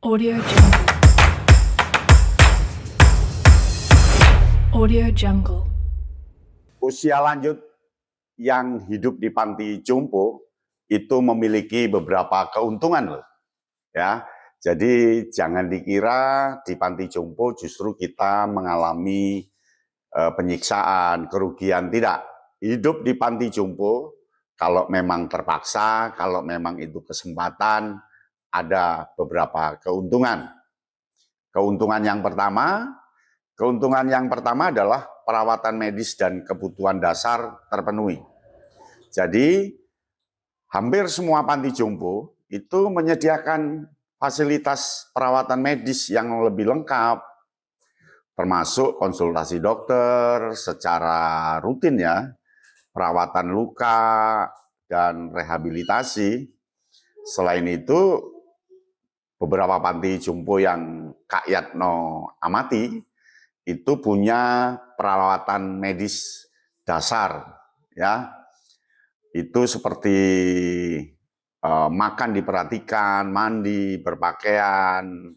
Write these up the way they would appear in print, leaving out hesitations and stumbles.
Audio Jungle. Audio Jungle. Usia lanjut yang hidup di panti jompo itu memiliki beberapa keuntungan loh. Ya. Jadi jangan dikira di panti jompo justru kita mengalami penyiksaan, kerugian, tidak. Hidup di panti jompo kalau memang terpaksa, kalau memang itu kesempatan, ada beberapa keuntungan. Keuntungan yang pertama adalah perawatan medis dan kebutuhan dasar terpenuhi. Jadi, hampir semua panti jompo itu menyediakan fasilitas perawatan medis yang lebih lengkap, termasuk konsultasi dokter secara rutin ya, perawatan luka, dan rehabilitasi. Selain itu, beberapa panti jompo yang Kak Yatno amati itu punya perawatan medis dasar, ya. Itu seperti makan diperhatikan, mandi, berpakaian,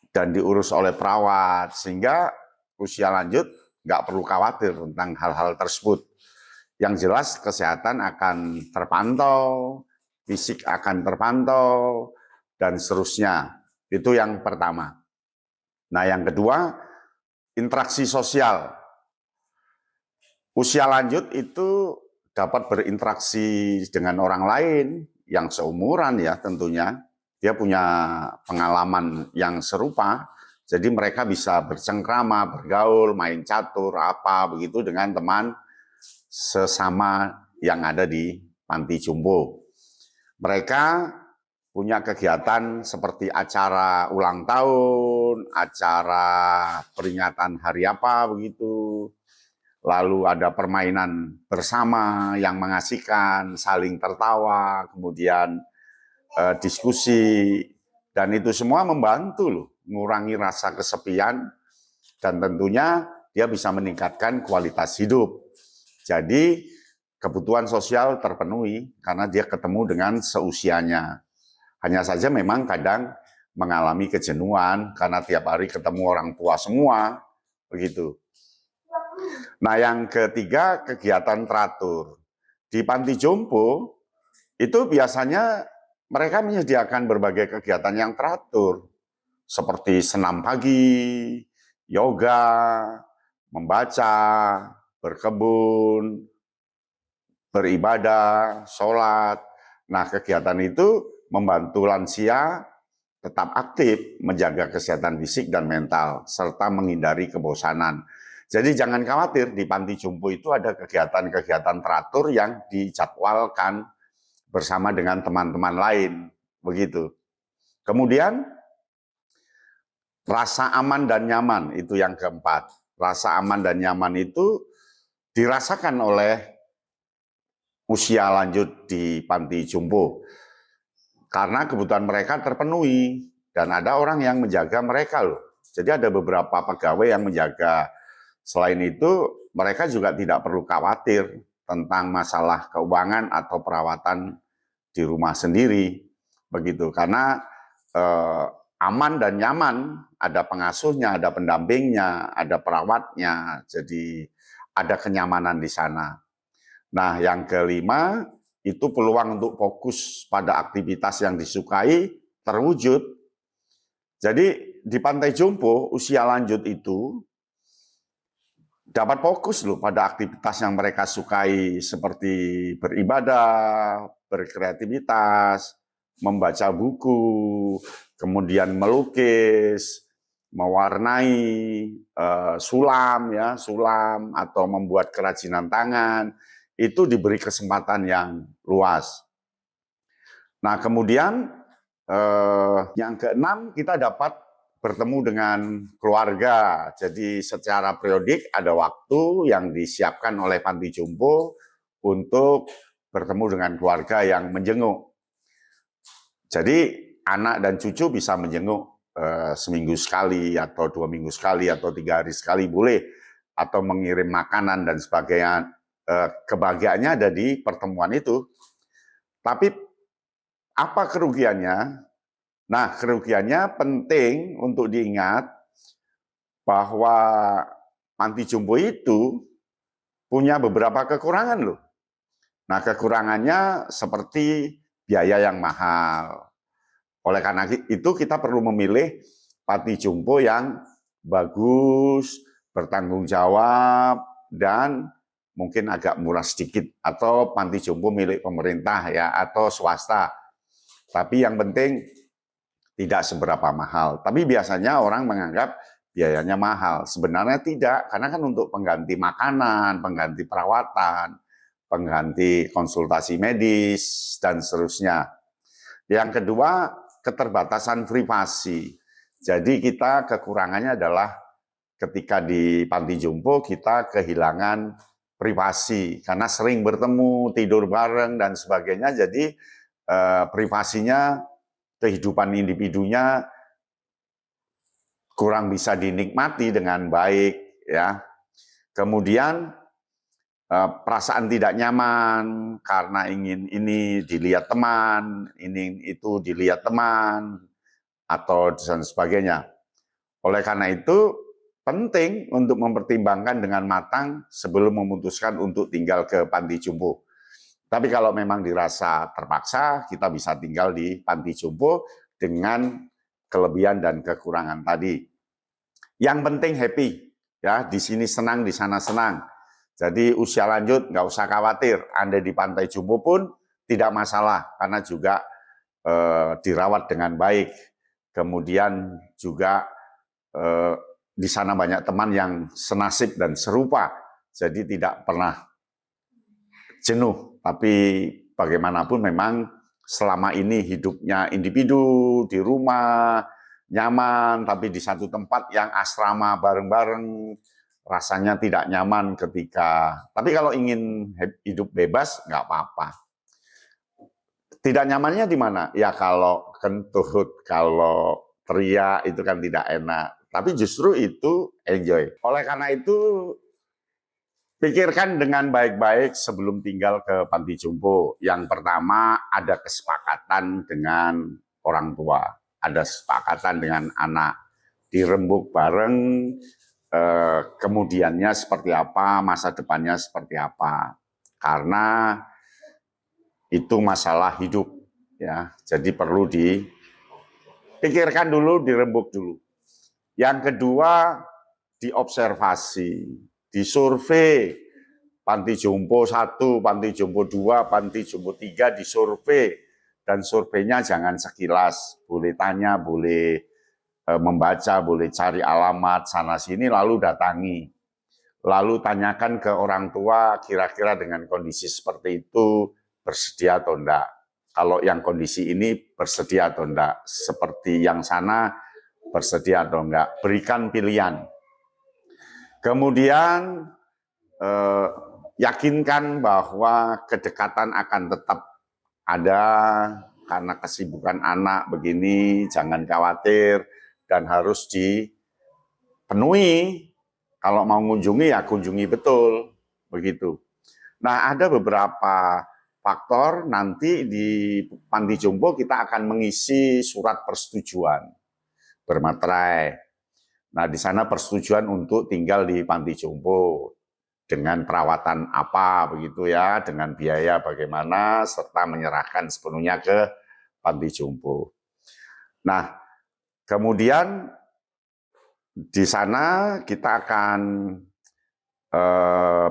dan diurus oleh perawat, sehingga usia lanjut nggak perlu khawatir tentang hal-hal tersebut. Yang jelas kesehatan akan terpantau, fisik akan terpantau, dan seterusnya. Itu yang pertama. Nah, yang kedua, interaksi sosial. Usia lanjut itu dapat berinteraksi dengan orang lain yang seumuran ya tentunya. Dia punya pengalaman yang serupa, jadi mereka bisa bercengkrama, bergaul, main catur, apa begitu dengan teman sesama yang ada di panti jompo. Mereka punya kegiatan seperti acara ulang tahun, acara peringatan hari apa begitu. Lalu ada permainan bersama yang mengasihkan, saling tertawa, kemudian diskusi, dan itu semua membantu loh, mengurangi rasa kesepian, dan tentunya dia bisa meningkatkan kualitas hidup. Jadi kebutuhan sosial terpenuhi karena dia ketemu dengan seusianya. Hanya saja memang kadang mengalami kejenuhan karena tiap hari ketemu orang tua semua, begitu. Nah, yang ketiga, kegiatan teratur. Di panti jompo itu biasanya mereka menyediakan berbagai kegiatan yang teratur, seperti senam pagi, yoga, membaca, berkebun, beribadah, sholat. Nah, kegiatan itu membantu lansia tetap aktif, menjaga kesehatan fisik dan mental, serta menghindari kebosanan. Jadi jangan khawatir, di panti jompo itu ada kegiatan-kegiatan teratur yang dijadwalkan bersama dengan teman-teman lain, begitu. Kemudian, rasa aman dan nyaman, itu yang keempat. Rasa aman dan nyaman itu dirasakan oleh usia lanjut di panti jompo. Karena kebutuhan mereka terpenuhi, dan ada orang yang menjaga mereka loh. Jadi ada beberapa pegawai yang menjaga. Selain itu, mereka juga tidak perlu khawatir tentang masalah keuangan atau perawatan di rumah sendiri, begitu. Karena aman dan nyaman, ada pengasuhnya, ada pendampingnya, ada perawatnya, jadi ada kenyamanan di sana. Nah, yang kelima, itu peluang untuk fokus pada aktivitas yang disukai terwujud. Jadi di pantai jompo, usia lanjut itu dapat fokus loh pada aktivitas yang mereka sukai, seperti beribadah, berkreativitas, membaca buku, kemudian melukis, mewarnai, sulam atau membuat kerajinan tangan, itu diberi kesempatan yang luas. Nah, kemudian yang keenam, kita dapat bertemu dengan keluarga. Jadi secara periodik ada waktu yang disiapkan oleh panti jompo untuk bertemu dengan keluarga yang menjenguk. Jadi anak dan cucu bisa menjenguk seminggu sekali atau 2 minggu sekali atau 3 hari sekali boleh, atau mengirim makanan dan sebagainya. Kebahagiaannya ada di pertemuan itu. Tapi apa kerugiannya? Nah, kerugiannya penting untuk diingat bahwa panti jompo itu punya beberapa kekurangan loh. Nah, kekurangannya seperti biaya yang mahal. Oleh karena itu kita perlu memilih panti jompo yang bagus, bertanggung jawab, dan mungkin agak murah sedikit, atau panti jompo milik pemerintah ya, atau swasta. Tapi yang penting tidak seberapa mahal. Tapi biasanya orang menganggap biayanya mahal. Sebenarnya tidak, karena kan untuk pengganti makanan, pengganti perawatan, pengganti konsultasi medis, dan seterusnya. Yang kedua, keterbatasan privasi. Jadi kita kekurangannya adalah ketika di panti jompo kita kehilangan privasi karena sering bertemu, tidur bareng dan sebagainya. Jadi privasinya, kehidupan individunya kurang bisa dinikmati dengan baik ya. Kemudian perasaan tidak nyaman karena ingin ini dilihat teman, ini itu dilihat teman, atau dan sebagainya. Oleh karena itu, penting untuk mempertimbangkan dengan matang sebelum memutuskan untuk tinggal ke panti jompo. Tapi kalau memang dirasa terpaksa, kita bisa tinggal di panti jompo dengan kelebihan dan kekurangan tadi. Yang penting happy, ya, di sini senang, di sana senang. Jadi usia lanjut nggak usah khawatir, Anda di pantai jompo pun tidak masalah karena juga dirawat dengan baik. Kemudian juga di sana banyak teman yang senasib dan serupa, jadi tidak pernah jenuh. Tapi bagaimanapun memang selama ini hidupnya individu di rumah nyaman, tapi di satu tempat yang asrama bareng-bareng rasanya tidak nyaman ketika. Tapi kalau ingin hidup bebas nggak apa-apa. Tidak nyamannya di mana? Ya kalau kentut, kalau teriak itu kan tidak enak. Tapi justru itu enjoy. Oleh karena itu, pikirkan dengan baik-baik sebelum tinggal ke panti jompo. Yang pertama, ada kesepakatan dengan orang tua. Ada kesepakatan dengan anak. Dirembuk bareng, kemudiannya seperti apa, masa depannya seperti apa. Karena itu masalah hidup, ya. Jadi perlu dipikirkan dulu, dirembuk dulu. Yang kedua, diobservasi, disurvei. Panti jompo 1, panti jompo 2, panti jompo 3 disurvei. Dan surveinya jangan sekilas, boleh tanya, boleh membaca, boleh cari alamat sana-sini, lalu datangi. Lalu tanyakan ke orang tua, kira-kira dengan kondisi seperti itu, bersedia atau enggak. Kalau yang kondisi ini bersedia atau enggak. Seperti yang sana, bersedia atau enggak. Berikan pilihan. Kemudian yakinkan bahwa kedekatan akan tetap ada karena kesibukan anak begini, jangan khawatir dan harus dipenuhi. Kalau mau mengunjungi ya kunjungi betul, begitu. Nah, ada beberapa faktor nanti di panti jompo kita akan mengisi surat persetujuan bermaterai. Nah, di sana persetujuan untuk tinggal di panti jompo dengan perawatan apa begitu ya, dengan biaya bagaimana, serta menyerahkan sepenuhnya ke panti jompo. Nah, kemudian di sana kita akan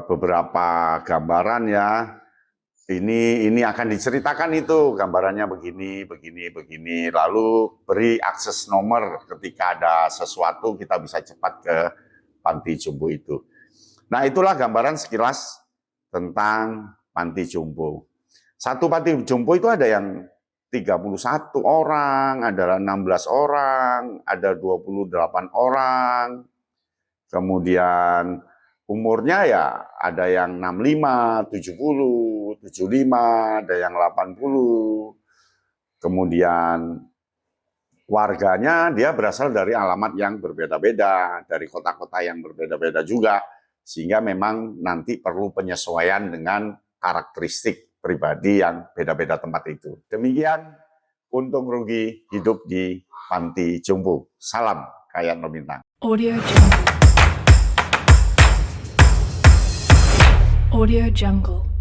beberapa gambaran ya. Ini akan diceritakan itu gambarannya begini, begini, begini. Lalu beri akses nomor ketika ada sesuatu kita bisa cepat ke panti jompo itu. Nah, itulah gambaran sekilas tentang panti jompo. Satu panti jompo itu ada yang 31 orang, ada 16 orang, ada 28 orang. Kemudian umurnya ya ada yang 65, 70, 75, ada yang 80. Kemudian warganya dia berasal dari alamat yang berbeda-beda, dari kota-kota yang berbeda-beda juga. Sehingga memang nanti perlu penyesuaian dengan karakteristik pribadi yang beda-beda tempat itu. Demikian untung rugi hidup di panti jompo. Salam Kayan Lumintang. Audio Jungle. Audio Jungle.